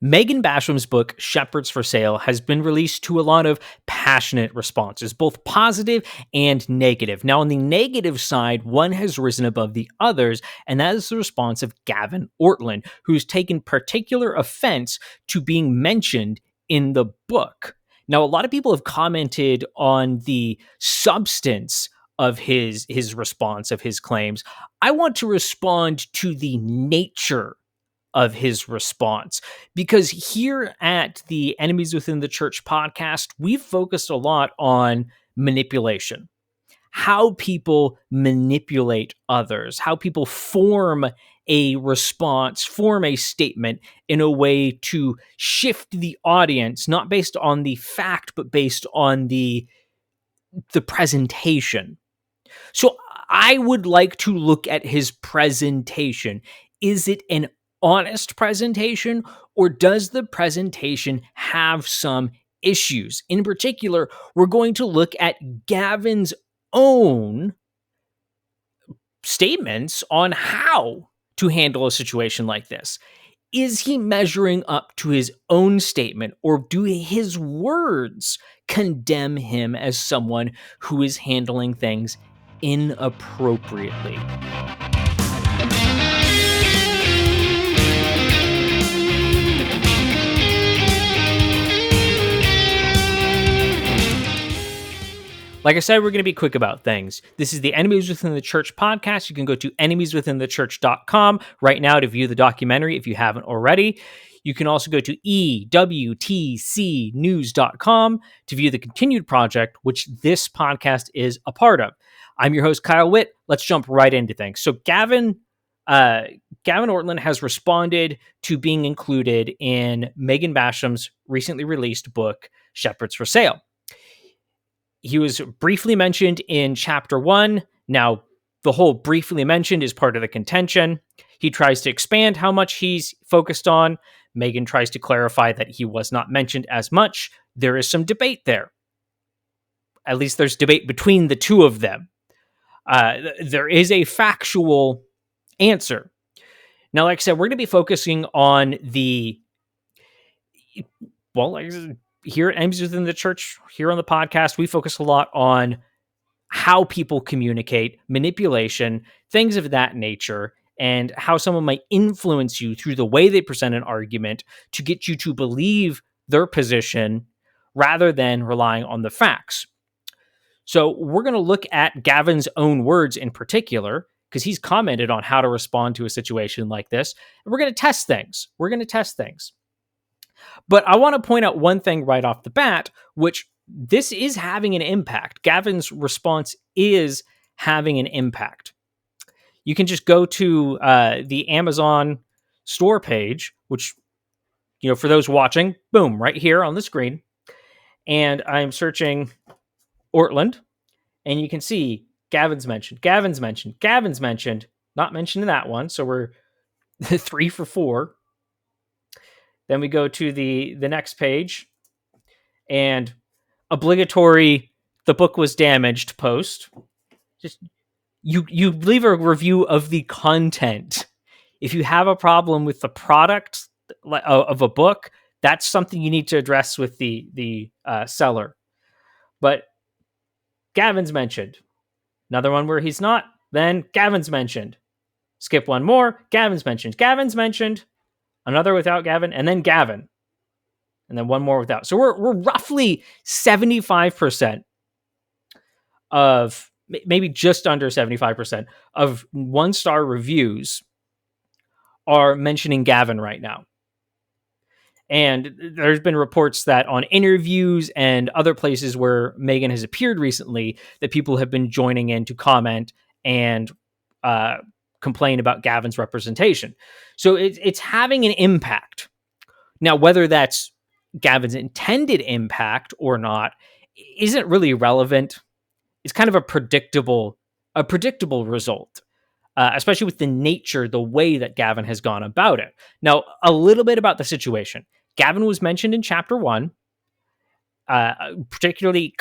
Megan Basham's book, Shepherds for Sale, has been released to a lot of passionate responses, both positive and negative. Now, on the negative side, one has risen above the others, and that is the response of Gavin Ortlund, who's taken particular offense to being mentioned in the book. Now, a lot of people have commented on the substance of his response, of his claims. I want to respond to the nature of his response, because here at the Enemies Within the Church podcast, we've focused a lot on manipulation, how people manipulate others, how people form a response, form a statement in a way to shift the audience, not based on the fact, but based on the presentation. So I would like to look at his presentation. Is it an honest presentation, or does the presentation have some issues? In particular, we're going to look at Gavin's own statements on how to handle a situation like this. Is he measuring up to his own statement, or do his words condemn him as someone who is handling things inappropriately? Like I said, we're going to be quick about things. This is the Enemies Within the Church podcast. You can go to enemieswithinthechurch.com right now to view the documentary if you haven't already. You can also go to EWTCnews.com to view the continued project, which this podcast is a part of. I'm your host, Kyle Witt. Let's jump right into things. So Gavin Ortlund has responded to being included in Megan Basham's recently released book, Shepherds for Sale. He was briefly mentioned in chapter 1. Now, the whole briefly mentioned is part of the contention. He tries to expand how much he's focused on. Megan tries to clarify that he was not mentioned as much. There is some debate there. At least there's debate between the two of them. There is a factual answer. Now, like I said, we're going to be focusing on here at Enemies Within the Church, here on the podcast, we focus a lot on how people communicate, manipulation, things of that nature, and how someone might influence you through the way they present an argument to get you to believe their position rather than relying on the facts. So we're going to look at Gavin's own words in particular, because he's commented on how to respond to a situation like this. And we're going to test things. But I want to point out one thing right off the bat, which this is having an impact. Gavin's response is having an impact. You can just go to the Amazon store page, which, for those watching, boom, right here on the screen. And I'm searching Ortlund, and you can see Gavin's mentioned, not mentioned in that one. So we're 3 for 4. Then we go to the next page, and obligatory, the book was damaged post. Just you leave a review of the content. If you have a problem with the product of a book, that's something you need to address with the seller. But Gavin's mentioned. Another one where he's not, then Gavin's mentioned. Skip one more, Gavin's mentioned. Another without Gavin, and then Gavin. And then one more without. So we're roughly 75% of, maybe just under 75% of 1-star reviews are mentioning Gavin right now. And there's been reports that on interviews and other places where Megan has appeared recently, that people have been joining in to comment and complain about Gavin's representation. So it's having an impact. Now, whether that's Gavin's intended impact or not isn't really relevant. It's kind of a predictable result, especially with the nature, the way that Gavin has gone about it. Now, a little bit about the situation. Gavin was mentioned in chapter 1, particularly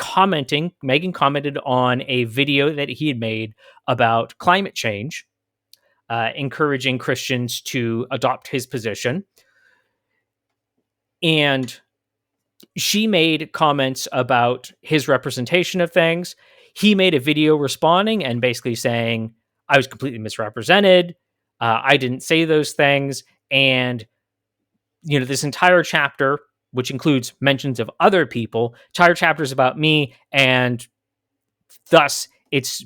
Megan commented on a video that he had made about climate change, encouraging Christians to adopt his position. And she made comments about his representation of things. He made a video responding and basically saying, I was completely misrepresented. I didn't say those things. And, this entire chapter, which includes mentions of other people, entire chapters about me. And thus it's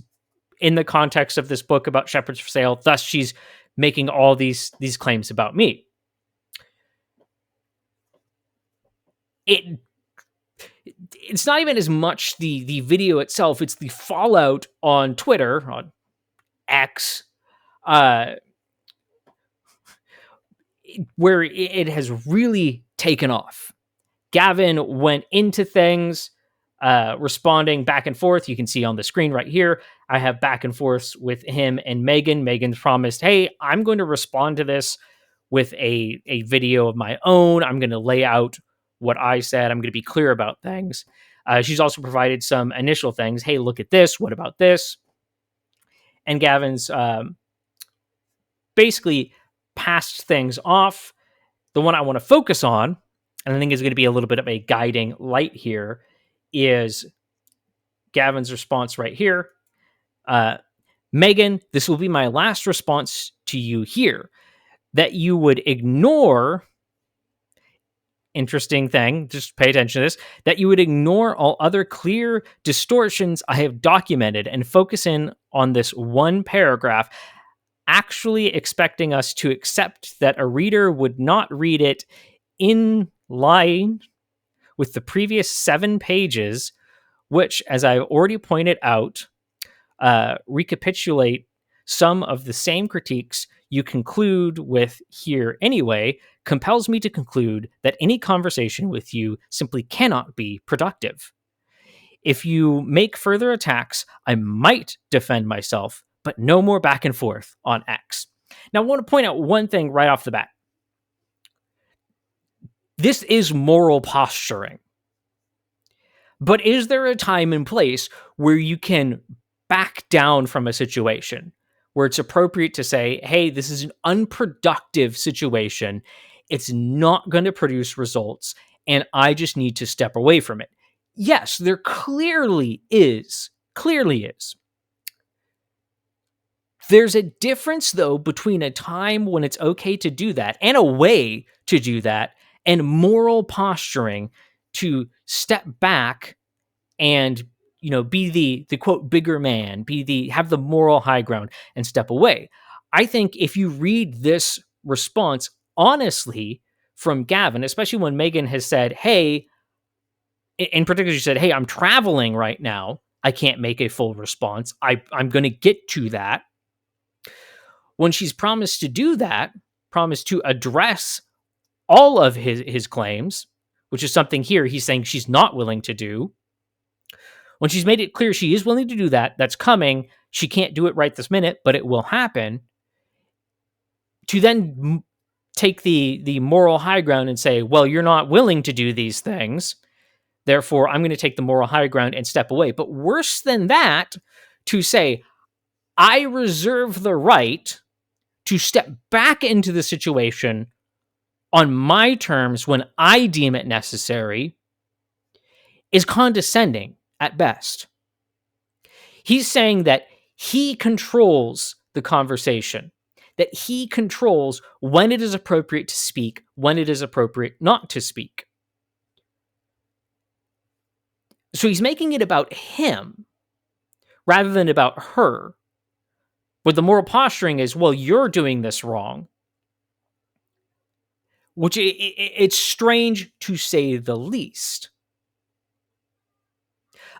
in the context of this book about Shepherds for Sale. Thus she's making all these claims about me. It's not even as much the video itself, it's the fallout on Twitter, on X, where it has really taken off. Gavin went into things, responding back and forth. You can see on the screen right here, I have back and forths with him and Megan. Megan's promised, hey, I'm going to respond to this with a video of my own. I'm going to lay out what I said. I'm going to be clear about things. She's also provided some initial things. Hey, look at this. What about this? And Gavin's basically passed things off. The one I want to focus on, and I think is going to be a little bit of a guiding light here, is Gavin's response right here. Megan, this will be my last response to you here. That you would ignore, interesting thing, just pay attention to this, that you would ignore all other clear distortions I have documented and focus in on this one paragraph, actually expecting us to accept that a reader would not read it in line with the previous 7 pages, which, as I've already pointed out, recapitulate some of the same critiques you conclude with here anyway, compels me to conclude that any conversation with you simply cannot be productive. If you make further attacks, I might defend myself, but no more back and forth on X. Now, I want to point out one thing right off the bat. This is moral posturing. But is there a time and place where you can back down from a situation, where it's appropriate to say, hey, this is an unproductive situation. It's not going to produce results, and I just need to step away from it? Yes, there clearly is. Clearly is. There's a difference, though, between a time when it's okay to do that and a way to do that, and moral posturing to step back and, be the quote bigger man, have the moral high ground and step away. I think if you read this response honestly from Gavin, especially when Megan has said, hey, in particular, she said, hey, I'm traveling right now, I can't make a full response. I'm going to get to that. When she's promised to do that, promised to address all of his claims, which is something here he's saying she's not willing to do. When she's made it clear she is willing to do that, that's coming. She can't do it right this minute, but it will happen. To then take the moral high ground and say, well, you're not willing to do these things, therefore I'm going to take the moral high ground and step away. But worse than that, to say, I reserve the right to step back into the situation on my terms when I deem it necessary, is condescending at best. He's saying that he controls the conversation, that he controls when it is appropriate to speak, when it is appropriate not to speak. So he's making it about him rather than about her. But the moral posturing is, well, you're doing this wrong. Which it's strange to say the least.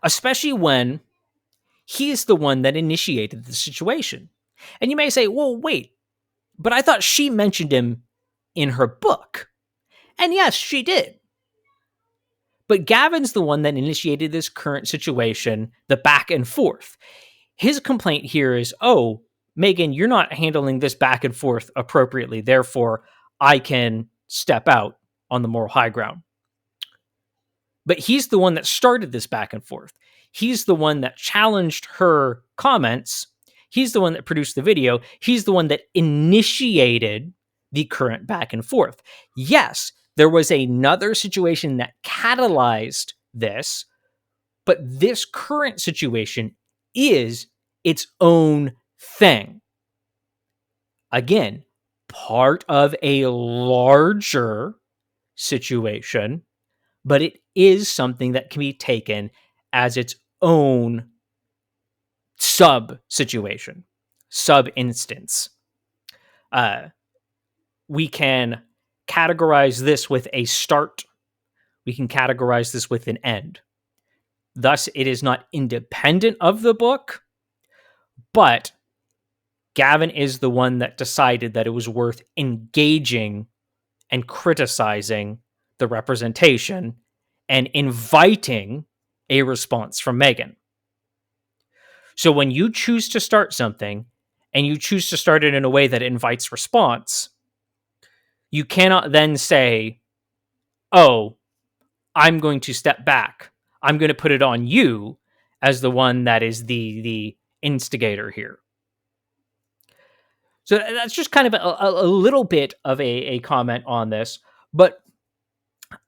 Especially when he's the one that initiated the situation. And you may say, well, wait, but I thought she mentioned him in her book. And yes, she did. But Gavin's the one that initiated this current situation, the back and forth. His complaint here is, oh, Megan, you're not handling this back and forth appropriately. Therefore, I can step out on the moral high ground. But he's the one that started this back and forth. He's the one that challenged her comments. He's the one that produced the video. He's the one that initiated the current back and forth. Yes, There was another situation that catalyzed this, but this current situation is its own thing. Again, part of a larger situation, but it is something that can be taken as its own sub situation, sub instance. We can categorize this with a start. We can categorize this with an end. Thus, it is not independent of the book, but Gavin is the one that decided that it was worth engaging and criticizing the representation and inviting a response from Megan. So when you choose to start something and you choose to start it in a way that invites response, you cannot then say, oh, I'm going to step back. I'm going to put it on you as the one that is the instigator here. So that's just kind of a little bit of a comment on this, but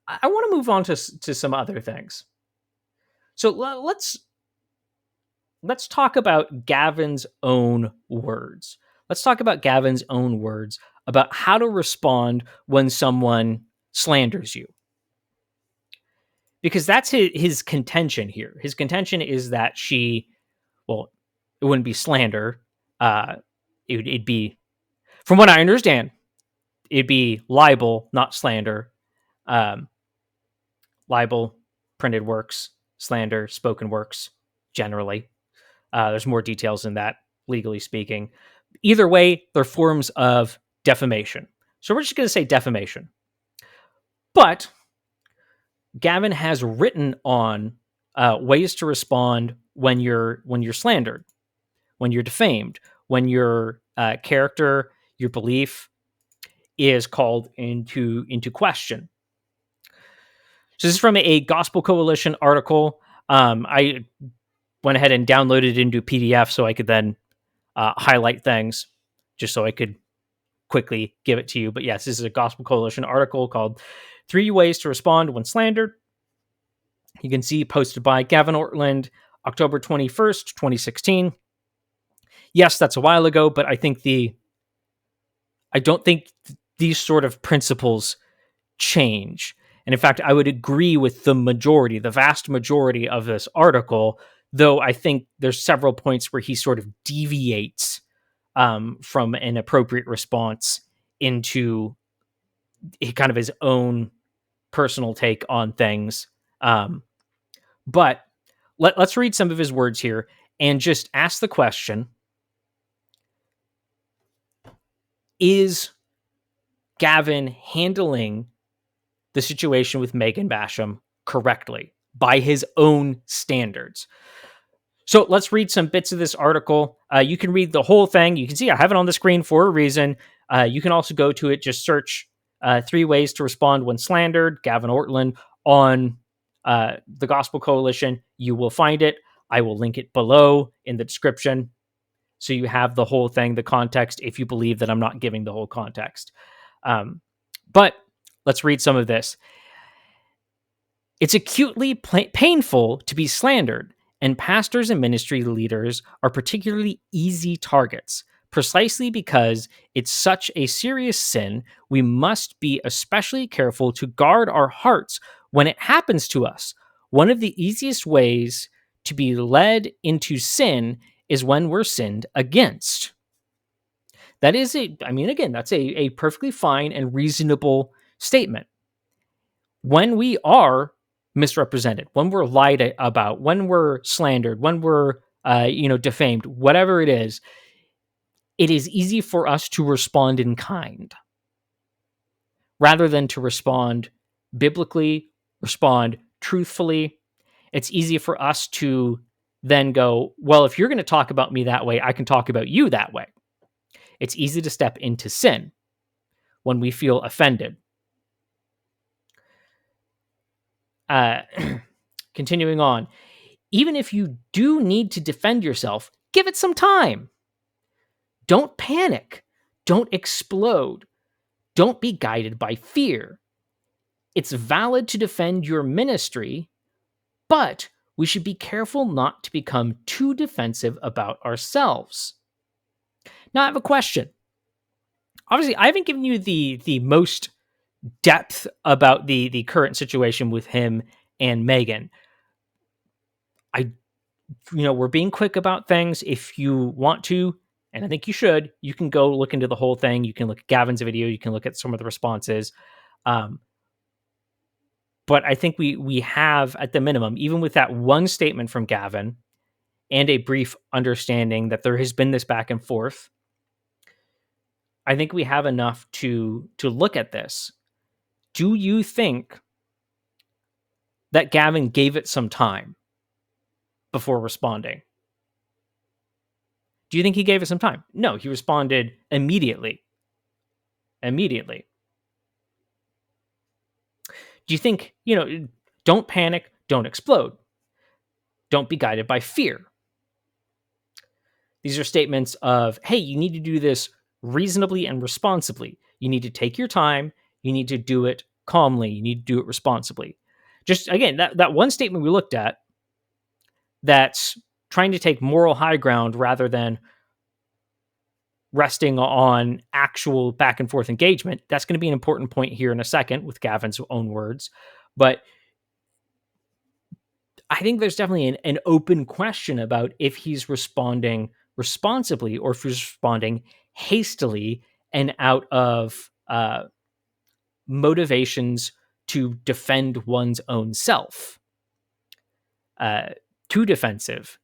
I want to move on to some other things. So let's talk about Gavin's own words. Let's talk about Gavin's own words about how to respond when someone slanders you. Because that's his contention here. His contention is that it wouldn't be slander. It'd be, from what I understand, it'd be libel, not slander. Libel, printed works, slander, spoken works, generally. There's more details in that, legally speaking. Either way, they're forms of defamation. So we're just going to say defamation. But Gavin has written on ways to respond when you're slandered, when you're defamed, when your character, your belief is called into question. So this is from a Gospel Coalition article. I went ahead and downloaded it into PDF so I could then highlight things, just so I could quickly give it to you. But yes, this is a Gospel Coalition article called 3 Ways to Respond When Slandered. You can see posted by Gavin Ortlund, October 21st, 2016. Yes, that's a while ago, but I don't think these sort of principles change. And in fact, I would agree with the vast majority of this article, though I think there's several points where he sort of deviates from an appropriate response into kind of his own personal take on things. But let's read some of his words here and just ask the question, is Gavin handling the situation with Megan Basham correctly by his own standards? So let's read some bits of this article. You can read the whole thing. You can see I have it on the screen for a reason. You can also go to it, just search 3 Ways to Respond When Slandered, Gavin Ortlund, on the Gospel Coalition. You will find it. I will link it below in the description, so you have the whole thing, the context, if you believe that I'm not giving the whole context. But let's read some of this. It's acutely painful to be slandered, and pastors and ministry leaders are particularly easy targets. Precisely because it's such a serious sin, we must be especially careful to guard our hearts when it happens to us. One of the easiest ways to be led into sin is when we're sinned against. That is that's a perfectly fine and reasonable statement. When we are misrepresented, when we're lied about, when we're slandered, when we're defamed, whatever it is easy for us to respond in kind rather than to respond biblically, respond truthfully. It's easy for us to then go, well, if you're going to talk about me that way, I can talk about you that way. It's easy to step into sin when we feel offended. Continuing on, even if you do need to defend yourself, give it some time. Don't panic. Don't explode. Don't be guided by fear. It's valid to defend your ministry, but we should be careful not to become too defensive about ourselves. Now, I have a question. Obviously, I haven't given you the most depth about the current situation with him and Megan. We're being quick about things. If you want to, and I think you should, you can go look into the whole thing. You can look at Gavin's video. You can look at some of the responses. But I think we have, at the minimum, even with that one statement from Gavin and a brief understanding that there has been this back and forth, I think we have enough to look at this. Do you think that Gavin gave it some time before responding? Do you think he gave it some time? No, he responded immediately. Immediately. Do you think, don't panic, don't explode. Don't be guided by fear. These are statements of, hey, you need to do this reasonably and responsibly. You need to take your time. You need to do it calmly. You need to do it responsibly. Just, again, that one statement we looked at, that's trying to take moral high ground rather than resting on actual back and forth engagement. That's going to be an important point here in a second with Gavin's own words. But I think there's definitely an open question about if he's responding responsibly or if he's responding hastily and out of motivations to defend one's own self. Too defensive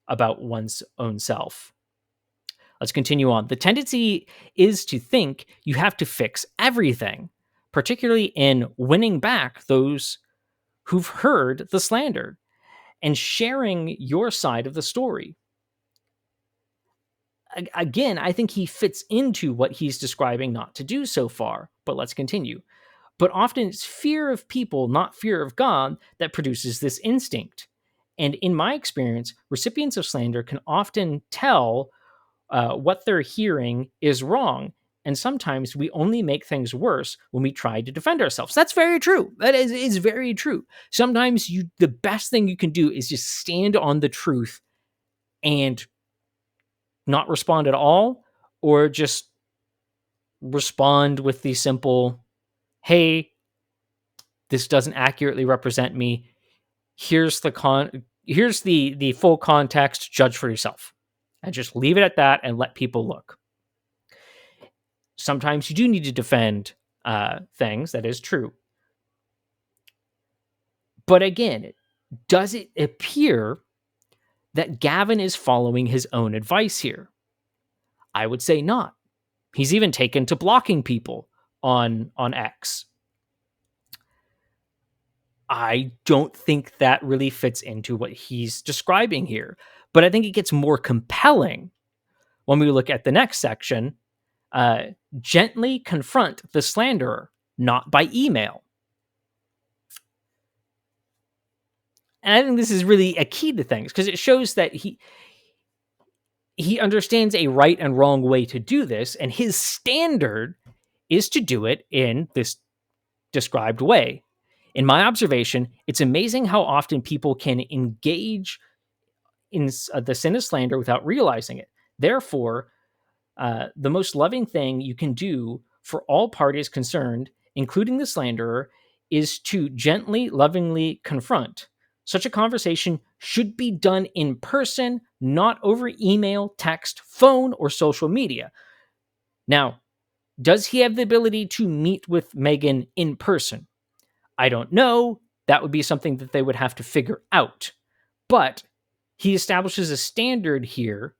about one's own self. Let's continue on. The tendency is to think you have to fix everything, particularly in winning back those who've heard the slander and sharing your side of the story. Again, I think he fits into what he's describing not to do so far, but let's continue. But often it's fear of people, not fear of God, that produces this instinct. And in my experience, recipients of slander can often tell what they're hearing is wrong. And sometimes we only make things worse when we try to defend ourselves. That's very true. That is very true. Sometimes the best thing you can do is just stand on the truth and not respond at all, or just respond with the simple, hey, this doesn't accurately represent me. Here's the full context, judge for yourself. And just leave it at that and let people look. Sometimes you do need to defend things, that is true. But again, does it appear that Gavin is following his own advice here? I would say not. He's even taken to blocking people on X. I don't think that really fits into what he's describing here. But I think it gets more compelling when we look at the next section. Gently confront the slanderer, not by email. And I think this is really a key to things because it shows that he understands a right and wrong way to do this, and his standard is to do it in this described way. In my observation, it's amazing how often people can engage in the sin of slander without realizing it. Therefore, the most loving thing you can do for all parties concerned, including the slanderer, is to gently, lovingly confront. Such a conversation should be done in person, not over email, text, phone, or social media. Now, does he have the ability to meet with Megan in person? I don't know. That would be something that they would have to figure out. But he establishes a standard here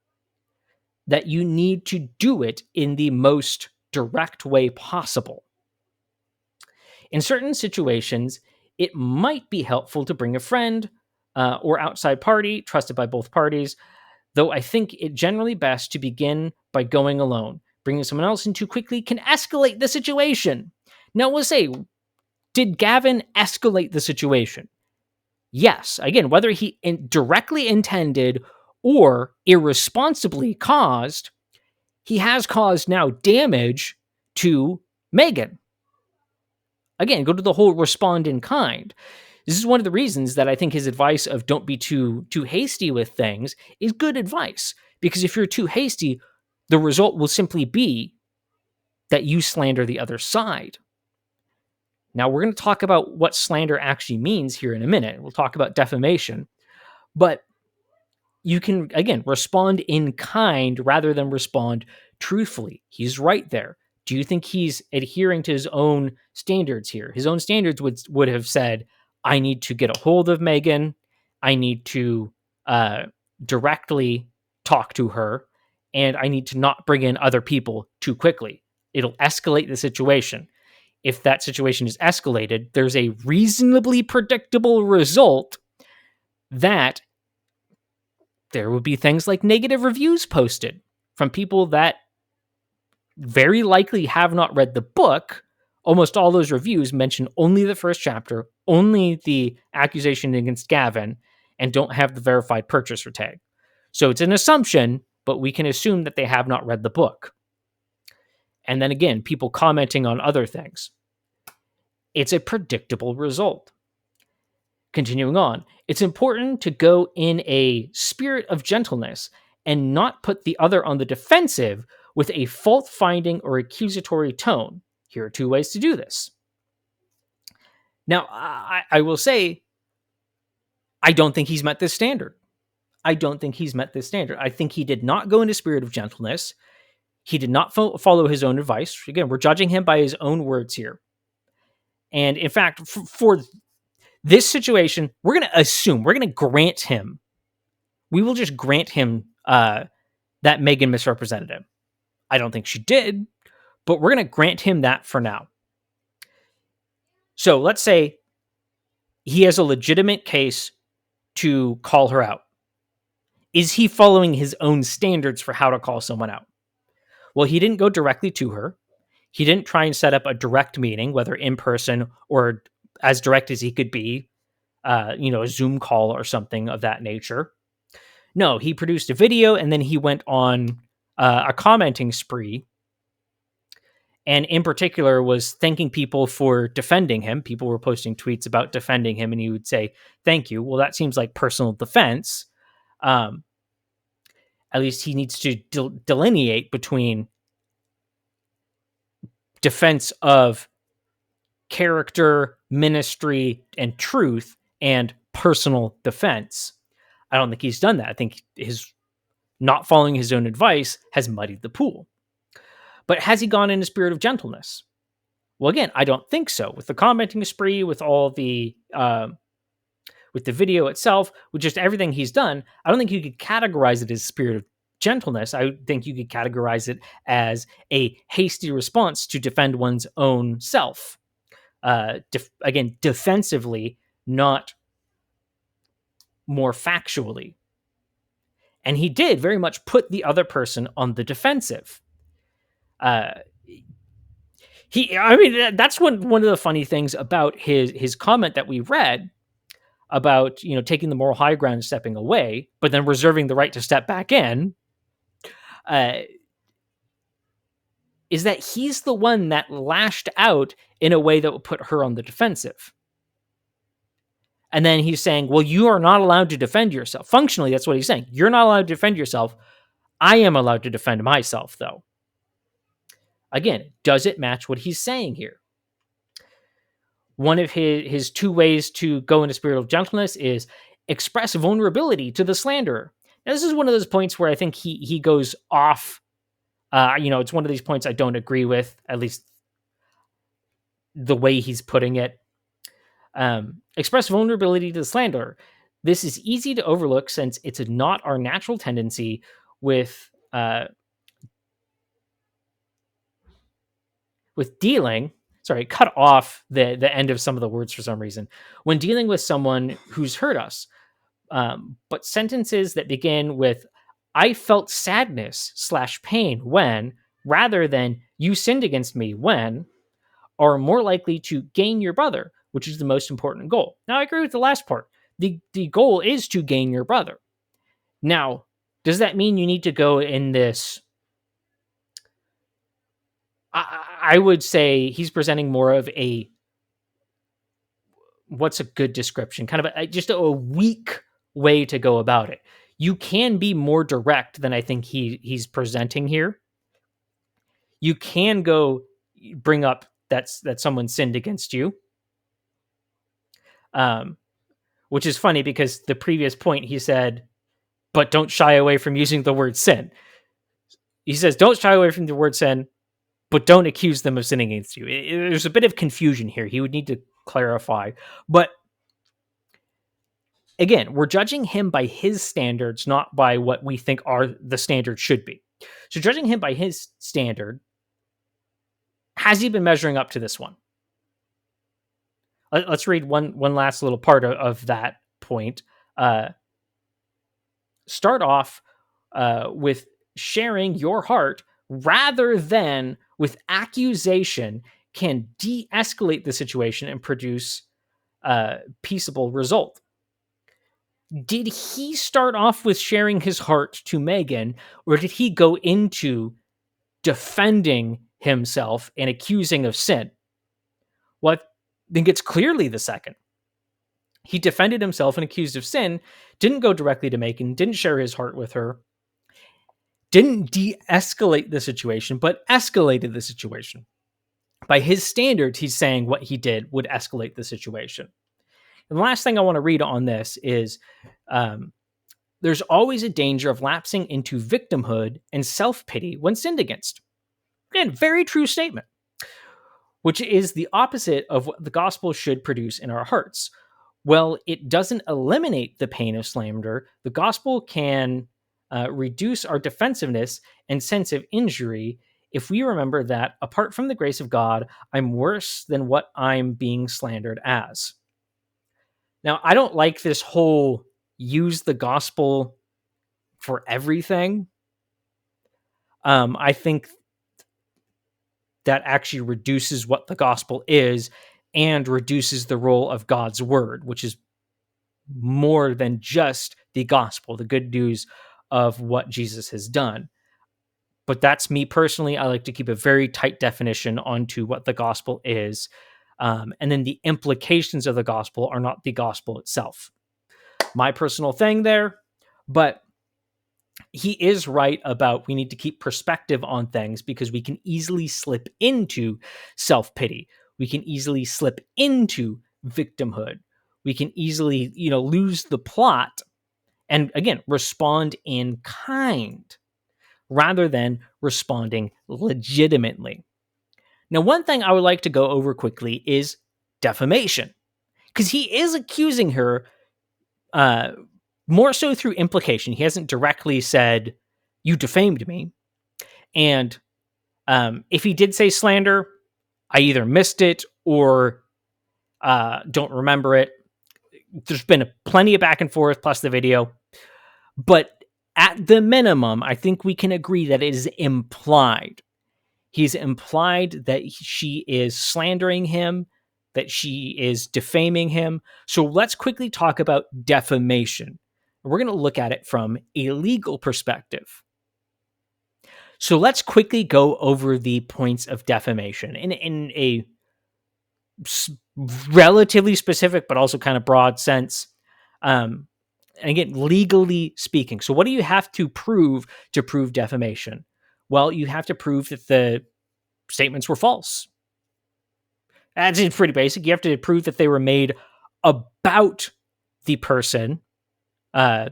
that you need to do it in the most direct way possible. In certain situations, it might be helpful to bring a friend or outside party trusted by both parties, though I think it generally best to begin by going alone. Bringing someone else in too quickly can escalate the situation. Now, we'll say, did Gavin escalate the situation? Yes. Again, whether he directly intended or irresponsibly caused, he has caused now damage to Megan. Again, go to the whole respond in kind. This is one of the reasons that I think his advice of don't be too hasty with things is good advice. Because if you're too hasty, the result will simply be that you slander the other side. Now, we're going to talk about what slander actually means here in a minute. We'll talk about defamation. But you can, again, respond in kind rather than respond truthfully. He's right there. Do you think he's adhering to his own standards here? His own standards would have said, I need to get a hold of Megan. I need to directly talk to her. And I need to not bring in other people too quickly. It'll escalate the situation. If that situation is escalated, there's a reasonably predictable result that there would be things like negative reviews posted from people that very likely have not read the book. Almost all those reviews mention only the first chapter, only the accusation against Gavin, and don't have the verified purchaser tag. So it's an assumption, but we can assume that they have not read the book. And then again, people commenting on other things. It's a predictable result. Continuing on, it's important to go in a spirit of gentleness and not put the other on the defensive with a fault-finding or accusatory tone. Here are two ways to do this. Now, I will say, I don't think he's met this standard. I think he did not go in a spirit of gentleness. He did not follow his own advice. Again, we're judging him by his own words here. And in fact, for this situation, we're going to assume, we're going to grant him, we will just grant him that Megan misrepresented him. I don't think she did, but we're going to grant him that for now. So let's say he has a legitimate case to call her out. Is he following his own standards for how to call someone out? Well, he didn't go directly to her. He didn't try and set up a direct meeting, whether in person or as direct as he could be, a Zoom call or something of that nature. No, he produced a video and then he went on a commenting spree. And in particular was thanking people for defending him. People were posting tweets about defending him and he would say, thank you. Well, that seems like personal defense. At least he needs to delineate between defense of character, ministry, and truth and personal defense. I don't think he's done that. I think his not following his own advice has muddied the pool. But has he gone in a spirit of gentleness? Well, again, I don't think so. With the commenting spree, with all the with the video itself, with just everything he's done, I don't think you could categorize it as spirit of gentleness. I think you could categorize it as a hasty response to defend one's own self. Again, defensively, not more factually. And he did very much put the other person on the defensive. That's one of the funny things about his comment that we read about, taking the moral high ground and stepping away, but then reserving the right to step back in, is that he's the one that lashed out in a way that would put her on the defensive. And then he's saying, well, you are not allowed to defend yourself. Functionally, that's what he's saying. You're not allowed to defend yourself. I am allowed to defend myself, though. Again, does it match what he's saying here? One of his two ways to go into spirit of gentleness is express vulnerability to the slanderer. Now, this is one of those points where I think he goes off. It's one of these points I don't agree with, at least the way he's putting it. Express vulnerability to the slanderer. This is easy to overlook since it's not our natural tendency with dealing. Sorry, cut off the end of some of the words for some reason. When dealing with someone who's hurt us. But sentences that begin with, I felt sadness/pain when, rather than you sinned against me when, are more likely to gain your brother, which is the most important goal. Now, I agree with the last part. The goal is to gain your brother. Now, does that mean you need to go in this? I would say he's presenting more of a what's a good description? Kind of just a weak way to go about it. You can be more direct than I think he's presenting here. You can go bring up that someone sinned against you, which is funny because the previous point he said, but don't shy away from using the word sin. He says, don't shy away from the word sin, but don't accuse them of sinning against you. There's a bit of confusion here. He would need to clarify. But again, we're judging him by his standards, not by what we think are the standards should be. So judging him by his standard, has he been measuring up to this one? Let's read one last little part of that point. Start off with sharing your heart rather than with accusation can de-escalate the situation and produce a peaceable result. Did he start off with sharing his heart to Megan, or did he go into defending himself and accusing of sin? Well, I think it's clearly the second. He defended himself and accused of sin, didn't go directly to Megan, didn't share his heart with her, didn't de-escalate the situation, but escalated the situation. By his standards, he's saying what he did would escalate the situation. And the last thing I want to read on this is there's always a danger of lapsing into victimhood and self-pity when sinned against. Again, very true statement, which is the opposite of what the gospel should produce in our hearts. Well, it doesn't eliminate the pain of slander. The gospel can reduce our defensiveness and sense of injury if we remember that apart from the grace of God, I'm worse than what I'm being slandered as. Now, I don't like this whole use the gospel for everything. I think that actually reduces what the gospel is and reduces the role of God's word, which is more than just the gospel, the good news of what Jesus has done. But that's me personally. I like to keep a very tight definition onto what the gospel is. And then the implications of the gospel are not the gospel itself. My personal thing there, but he is right about we need to keep perspective on things because we can easily slip into self-pity. We can easily slip into victimhood. We can easily, lose the plot and again, respond in kind rather than responding legitimately. Now, one thing I would like to go over quickly is defamation, because he is accusing her more so through implication. He hasn't directly said, you defamed me. And if he did say slander, I either missed it or don't remember it. There's been plenty of back and forth, plus the video. But at the minimum, I think we can agree that it is implied. He's implied that she is slandering him, that she is defaming him. So let's quickly talk about defamation. We're going to look at it from a legal perspective. So let's quickly go over the points of defamation in a relatively specific, but also kind of broad sense. And again, legally speaking. So what do you have to prove defamation? Well, you have to prove that the statements were false. That's pretty basic. You have to prove that they were made about the person, the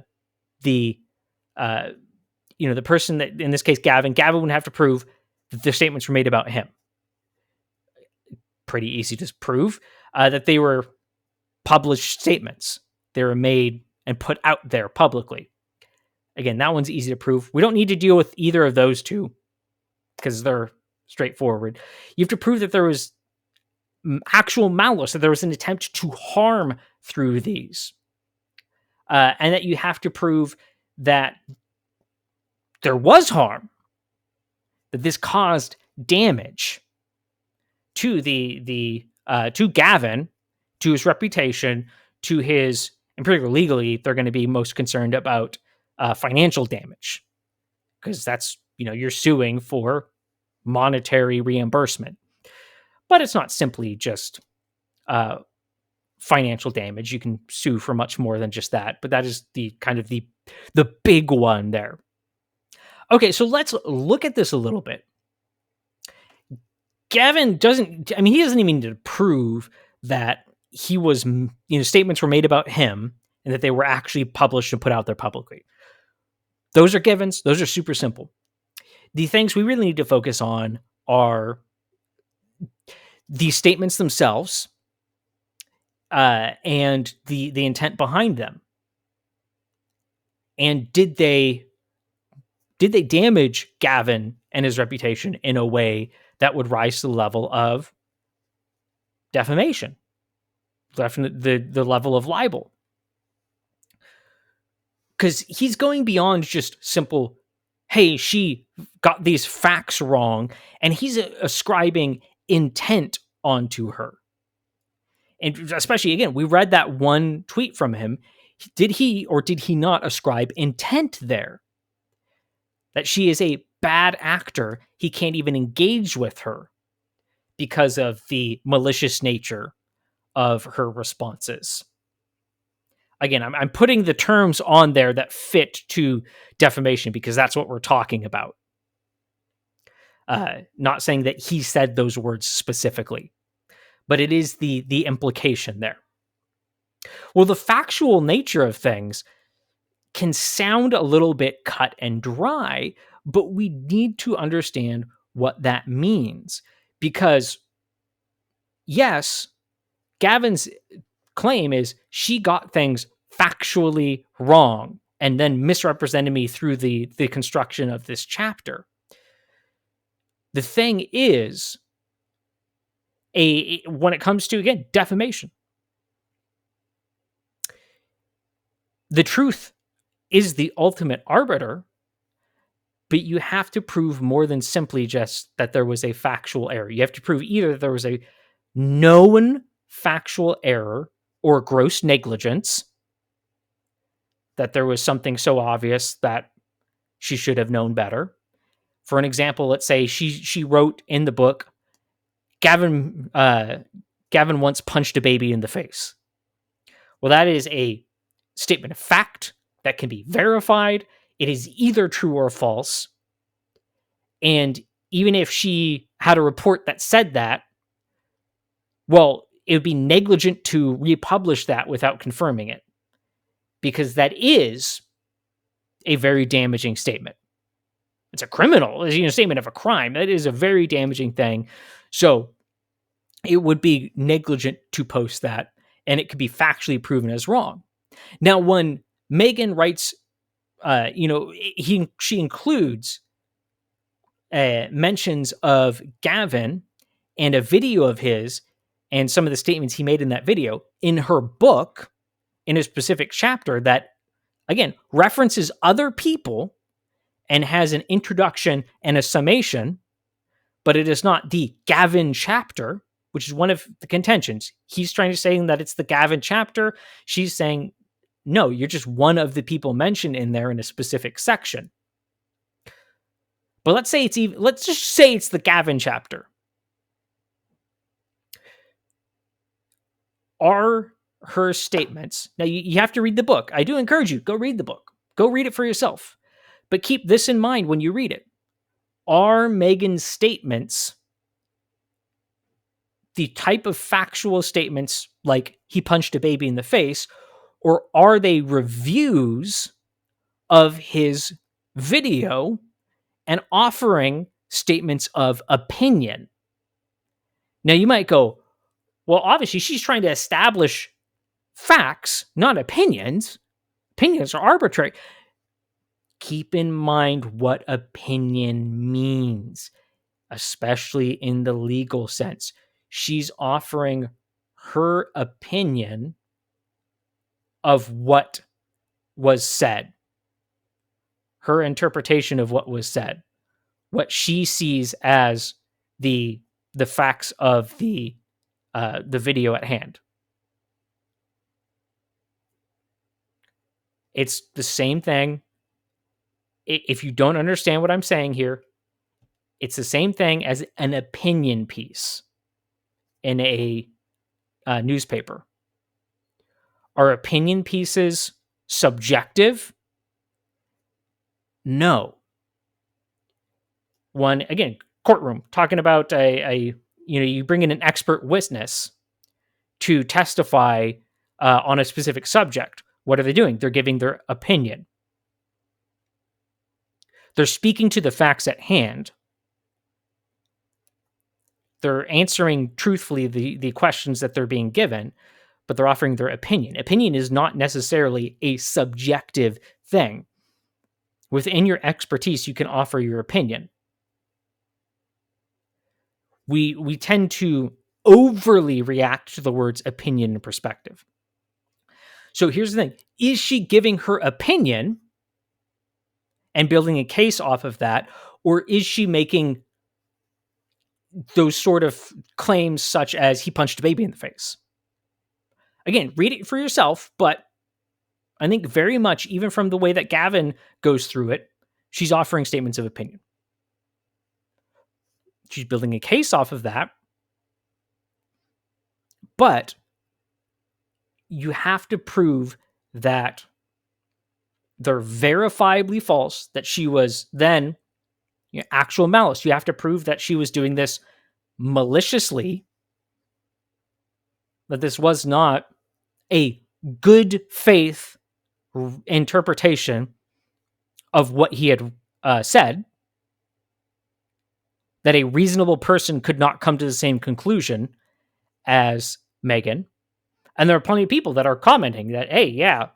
person that, in this case, Gavin would have to prove that the statements were made about him. Pretty easy to prove that they were published statements. They were made and put out there publicly. Again, that one's easy to prove. We don't need to deal with either of those two because they're straightforward. You have to prove that there was actual malice, that there was an attempt to harm through these. And that you have to prove that there was harm, that this caused damage to to Gavin, to his reputation, to his, in particular legally, they're going to be most concerned about financial damage because that's, you're suing for monetary reimbursement. But it's not simply just financial damage. You can sue for much more than just that, but that is the kind of the big one there. Okay, so let's look at this a little bit. Gavin he doesn't even need to prove that he was, statements were made about him and that they were actually published and put out there publicly. Those are givens. Those are super simple. The things we really need to focus on are the statements themselves, and the intent behind them. And did they damage Gavin and his reputation in a way that would rise to the level of defamation, the level of libel? Because he's going beyond just simple, hey, she got these facts wrong, and he's ascribing intent onto her. And especially, again, we read that one tweet from him. Did he or did he not ascribe intent there? That she is a bad actor. He can't even engage with her because of the malicious nature of her responses. Again, I'm putting the terms on there that fit to defamation because that's what we're talking about. Not saying that he said those words specifically, but it is the implication there. Well, the factual nature of things can sound a little bit cut and dry, but we need to understand what that means. Because, yes, Gavin's claim is she got things factually wrong and then misrepresented me through the construction of this chapter. The thing is, when it comes to, again, defamation, the truth is the ultimate arbiter, but you have to prove more than simply just that there was a factual error. You have to prove either that there was a known factual error or gross negligence, that there was something so obvious that she should have known better. For an example, let's say she wrote in the book, Gavin once punched a baby in the face. Well, that is a statement of fact that can be verified. It is either true or false. And even if she had a report that said that, well, it would be negligent to republish that without confirming it, because that is a very damaging statement. It's a criminal, it's a statement of a crime. That is a very damaging thing. So it would be negligent to post that, and it could be factually proven as wrong. Now, when Megan writes, she includes mentions of Gavin and a video of his and some of the statements he made in that video in her book, in a specific chapter that, again, references other people and has an introduction and a summation, but it is not the Gavin chapter, which is one of the contentions. He's trying to say that it's the Gavin chapter. She's saying, no, you're just one of the people mentioned in there in a specific section. But let's just say it's the Gavin chapter. Are her statements, now you have to read the book. I do encourage you, go read the book. Go read it for yourself. But keep this in mind when you read it. Are Megan's statements the type of factual statements like he punched a baby in the face, or are they reviews of his video and offering statements of opinion? Now you might go, well, obviously she's trying to establish facts, not opinions. Opinions are arbitrary. Keep in mind what opinion means, especially in the legal sense. She's offering her opinion of what was said, her interpretation of what was said, what she sees as the facts of the video at hand. It's the same thing. If you don't understand what I'm saying here, it's the same thing as an opinion piece in a newspaper. Are opinion pieces subjective? No. One, again, courtroom, talking about you bring in an expert witness to testify on a specific subject. What are they doing? They're giving their opinion. They're speaking to the facts at hand. They're answering truthfully the questions that they're being given, but they're offering their opinion. Opinion is not necessarily a subjective thing. Within your expertise, you can offer your opinion. We tend to overly react to the words opinion and perspective. So here's the thing. Is she giving her opinion and building a case off of that, or is she making those sort of claims such as he punched a baby in the face? Again, read it for yourself, but I think very much, even from the way that Gavin goes through it, she's offering statements of opinion. She's building a case off of that, but you have to prove that they're verifiably false, that she was then actual malice. You have to prove that she was doing this maliciously, that this was not a good faith interpretation of what he had said, that a reasonable person could not come to the same conclusion as Megan. And there are plenty of people that are commenting that, hey, yeah,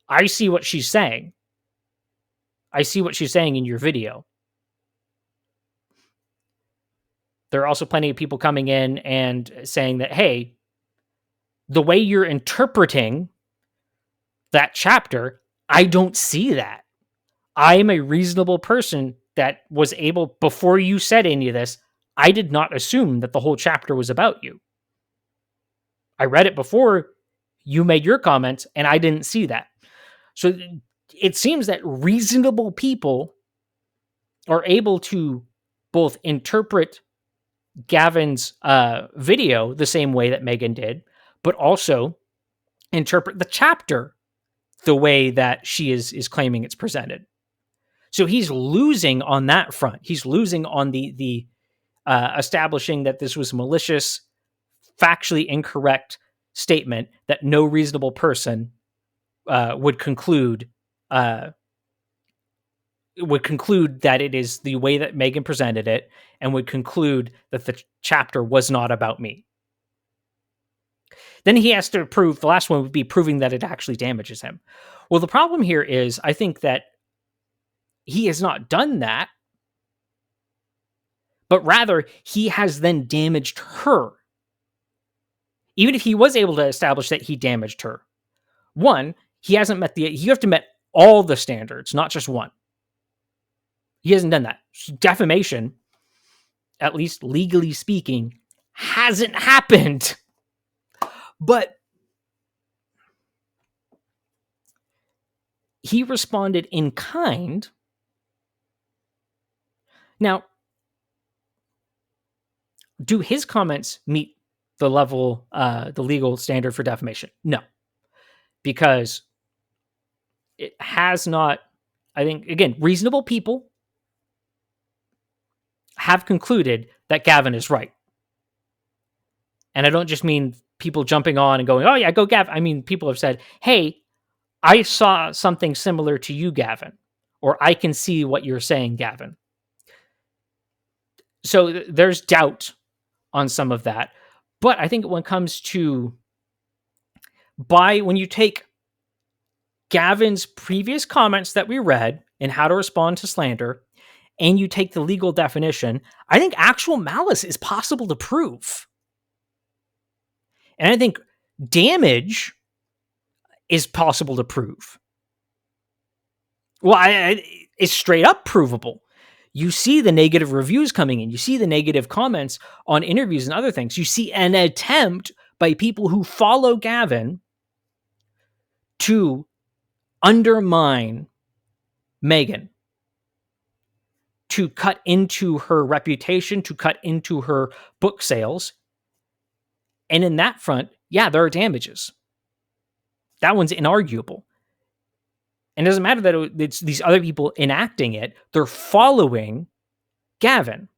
I see what she's saying. I see what she's saying in your video. There are also plenty of people coming in and saying that, hey, the way you're interpreting that chapter, I don't see that. I am a reasonable person that was able, before you said any of this, I did not assume that the whole chapter was about you. I read it before you made your comments, and I didn't see that. So it seems that reasonable people are able to both interpret Gavin's video the same way that Megan did, but also interpret the chapter the way that she is claiming it's presented. So he's losing on that front. He's losing on the establishing that this was malicious, factually incorrect statement that no reasonable person would conclude that it is the way that Megan presented it, and would conclude that the chapter was not about me. Then he has to prove, the last one would be proving that it actually damages him. Well, the problem here is, I think that he has not done that, but rather he has then damaged her. Even if he was able to establish that he damaged her, one, you have to met all the standards, not just one. He hasn't done that. Defamation, at least legally speaking, hasn't happened. But he responded in kind. Now, do his comments meet the level, the legal standard for defamation? No. Because it has not, I think, again, reasonable people have concluded that Gavin is right. And I don't just mean people jumping on and going, oh yeah, go Gavin. I mean, people have said, hey, I saw something similar to you, Gavin, or I can see what you're saying, Gavin. So there's doubt on some of that. But I think when it comes to when you take Gavin's previous comments that we read and how to respond to slander, and you take the legal definition, I think actual malice is possible to prove. And I think damage is possible to prove. Well, it's straight up provable. You see the negative reviews coming in. You see the negative comments on interviews and other things. You see an attempt by people who follow Gavin to undermine Megan, to cut into her reputation, to cut into her book sales. And in that front, yeah, there are damages. That one's inarguable. And it doesn't matter that it's these other people enacting it. They're following Gavin.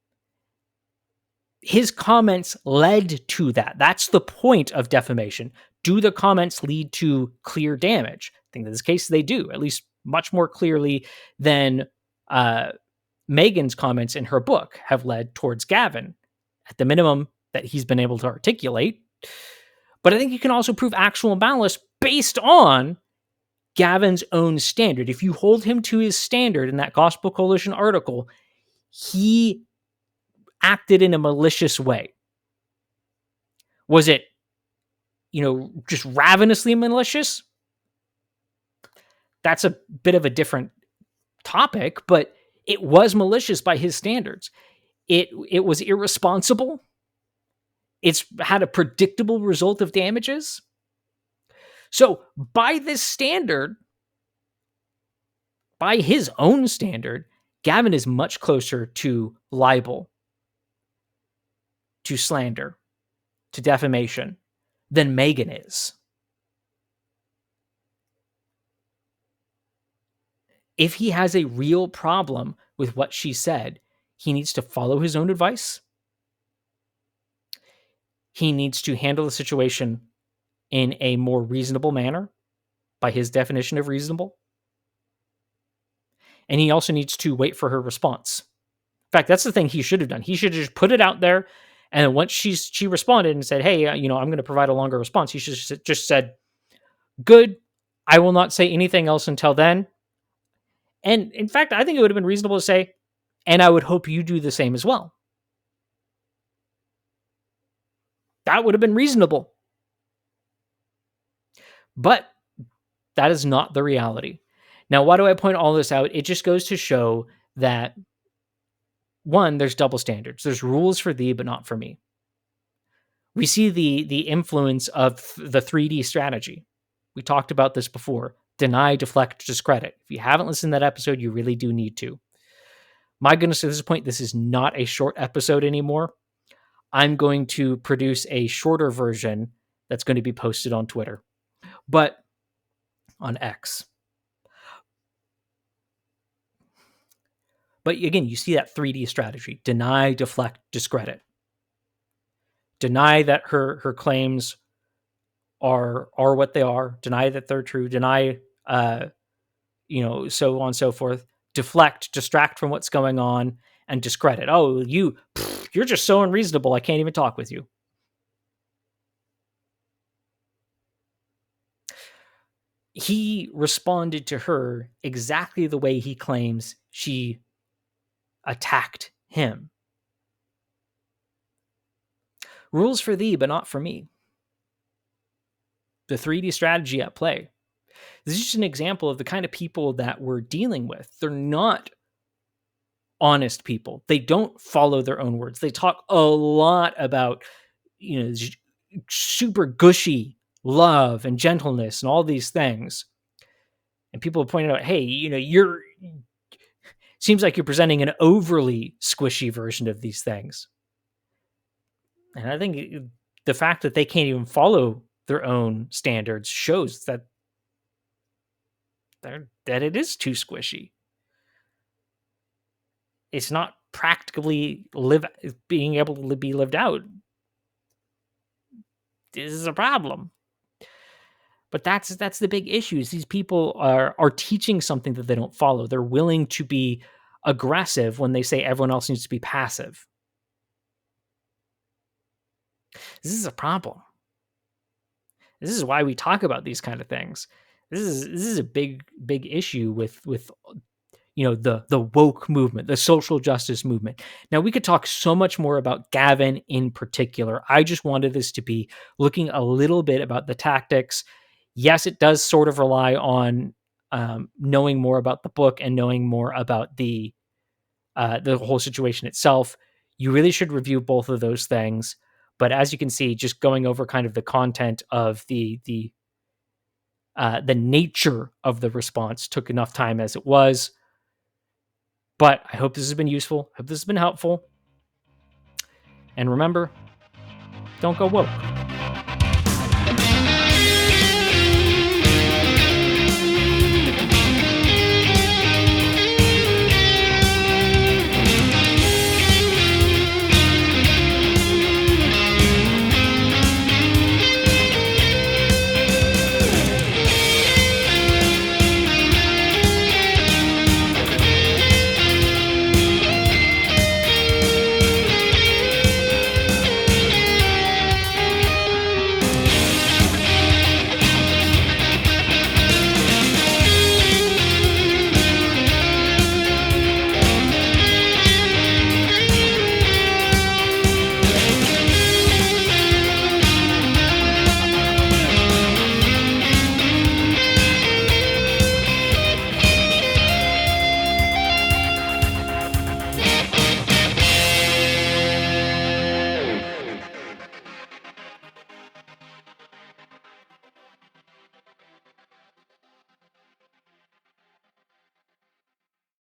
His comments led to that. That's the point of defamation. Do the comments lead to clear damage? I think in this case they do, at least much more clearly than Megan's comments in her book have led towards Gavin, at the minimum that he's been able to articulate. But I think you can also prove actual malice based on Gavin's own standard. If you hold him to his standard in that Gospel Coalition article, he acted in a malicious way. Was it, just ravenously malicious? That's a bit of a different topic, but it was malicious by his standards. It was irresponsible. It's had a predictable result of damages. So by this standard, by his own standard, Gavin is much closer to libel, to slander, to defamation than Megan is. If he has a real problem with what she said, he needs to follow his own advice. He needs to handle the situation in a more reasonable manner, by his definition of reasonable. And he also needs to wait for her response. In fact, that's the thing he should have done. He should have just put it out there. And once she responded and said, hey, I'm going to provide a longer response, he should have just said, good, I will not say anything else until then. And in fact, I think it would have been reasonable to say, and I would hope you do the same as well. That would have been reasonable. But that is not the reality. Now, why do I point all this out? It just goes to show that, one, there's double standards. There's rules for thee, but not for me. We see the influence of the 3D strategy. We talked about this before. Deny, deflect, discredit. If you haven't listened to that episode, you really do need to. My goodness, at this point, this is not a short episode anymore. I'm going to produce a shorter version that's going to be posted on Twitter, but on X. But again, you see that 3D strategy. Deny, deflect, discredit. Deny that her claims are what they are. Deny that they're true. Deny, so on and so forth. Deflect, distract from what's going on, and discredit. Oh, you're just so unreasonable, I can't even talk with you. He responded to her exactly the way he claims she attacked him. Rules for thee, but not for me. The 3D strategy at play. This is just an example of the kind of people that we're dealing with. They're not honest people. They don't follow their own words. They talk a lot about, super gushy love and gentleness and all these things. And people have pointed out, hey, seems like you're presenting an overly squishy version of these things. And I think the fact that they can't even follow their own standards shows that it is too squishy. It's not practically being able to be lived out. This is a problem. But that's the big issue. Is these people are teaching something that they don't follow. They're willing to be aggressive when they say everyone else needs to be passive. This is a problem. This is why we talk about these kind of things. This is a big issue with the woke movement, the social justice movement. Now, we could talk so much more about Gavin in particular. I just wanted this to be looking a little bit about the tactics. Yes, it does sort of rely on knowing more about the book and knowing more about the whole situation itself. You really should review both of those things. But as you can see, just going over kind of the content of the nature of the response took enough time as it was. But I hope this has been useful. I hope this has been helpful. And remember, don't go woke.